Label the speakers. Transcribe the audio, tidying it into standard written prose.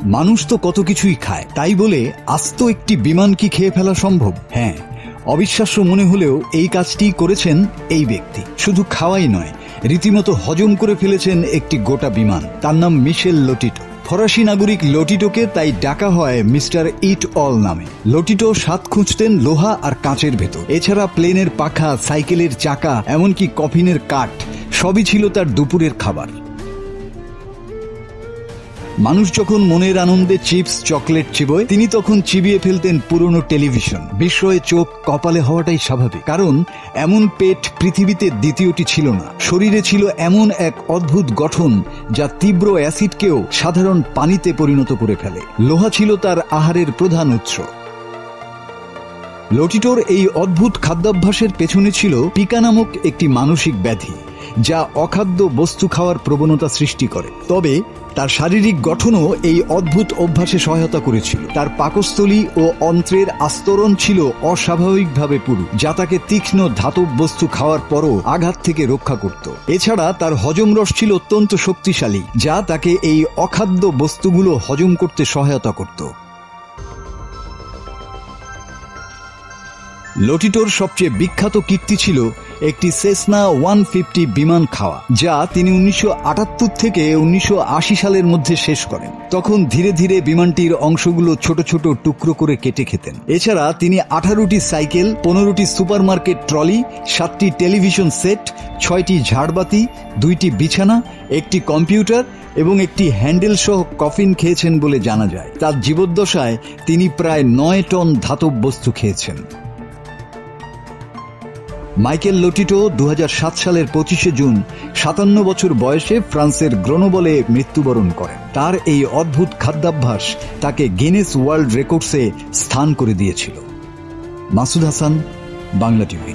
Speaker 1: মানুষ তো কত কিছুই খায়, তাই বলে আস্ত একটি বিমান কি খেয়ে ফেলা সম্ভব? হ্যাঁ, অবিশ্বাস্য মনে হলেও এই কাজটি করেছেন এই ব্যক্তি। শুধু খাওয়াই নয়, রীতিমতো হজম করে ফেলেছেন একটি গোটা বিমান। তার নাম মিশেল লোটিটো। ফরাসি নাগরিক লোটিটোকে তাই ডাকা হয় মিস্টার ইট অল নামে। লোটিটো স্বাদ খুঁজতেন লোহা আর কাঁচের ভেতর। এছাড়া প্লেনের পাখা, সাইকেলের চাকা, এমনকি কফিনের কাঠ সবই ছিল তার দুপুরের খাবার। মানুষ যখন মনের আনন্দে চিপস, চকলেট চিবোয়, তিনি তখন চিবিয়ে ফেলতেন পুরনো টেলিভিশন। বিস্ময়ে চোখ কপালে হওয়াটাই স্বাভাবিক, কারণ এমন পেট পৃথিবীতে দ্বিতীয়টি ছিল না। শরীরে ছিল এমন এক অদ্ভুত গঠন যা তীব্র অ্যাসিডকেও সাধারণ পানিতে পরিণত করে ফেলে। লোহা ছিল তার আহারের প্রধান উৎস। লোটিটোর এই অদ্ভুত খাদ্যাভ্যাসের পেছনে ছিল পিকা নামক একটি মানসিক ব্যাধি, যা অখাদ্য বস্তু খাওয়ার প্রবণতা সৃষ্টি করে। তবে তার শারীরিক গঠনও এই অদ্ভুত অভ্যাসে সহায়তা করেছিল। তার পাকস্থলী ও অন্ত্রের আস্তরণ ছিল অস্বাভাবিকভাবে পুরু, যা তাকে তীক্ষ্ণ ধাতব বস্তু খাওয়ার পরও আঘাত থেকে রক্ষা করত। এছাড়া তার হজম রস ছিল অত্যন্ত শক্তিশালী, যা তাকে এই অখাদ্য বস্তুগুলো হজম করতে সহায়তা করত। লোটিটোর সবচেয়ে বিখ্যাত কীর্তি ছিল একটি সেসনা 150 বিমান খাওয়া, যা তিনি 1978 থেকে 1980 সালের মধ্যে শেষ করেন। তখন ধীরে ধীরে বিমানটির অংশগুলো ছোট ছোট টুকরো করে কেটে খেতেন। এছাড়া তিনি 18টি সাইকেল, 15টি সুপারমার্কেট ট্রলি, 7টি টেলিভিশন সেট, 6টি ঝাড়বাতি, 2টি বিছানা, একটি কম্পিউটার এবং একটি হ্যান্ডেল সহ কফিন খেয়েছেন বলে জানা যায়। তার জীবদ্দশায় তিনি প্রায় 9 টন ধাতব বস্তু খেয়েছেন। মাইকেল লোটিটো 2007 সালের 25শে জুন 57 বছর বয়সে ফ্রান্সের গ্রোনোবলে মৃত্যুবরণ করেন। তার এই অদ্ভুত খাদ্যাভ্যাস তাকে গিনেস ওয়ার্ল্ড রেকর্ডসে স্থান করে দিয়েছিল। মাসুদ হাসান, বাংলা টিভি।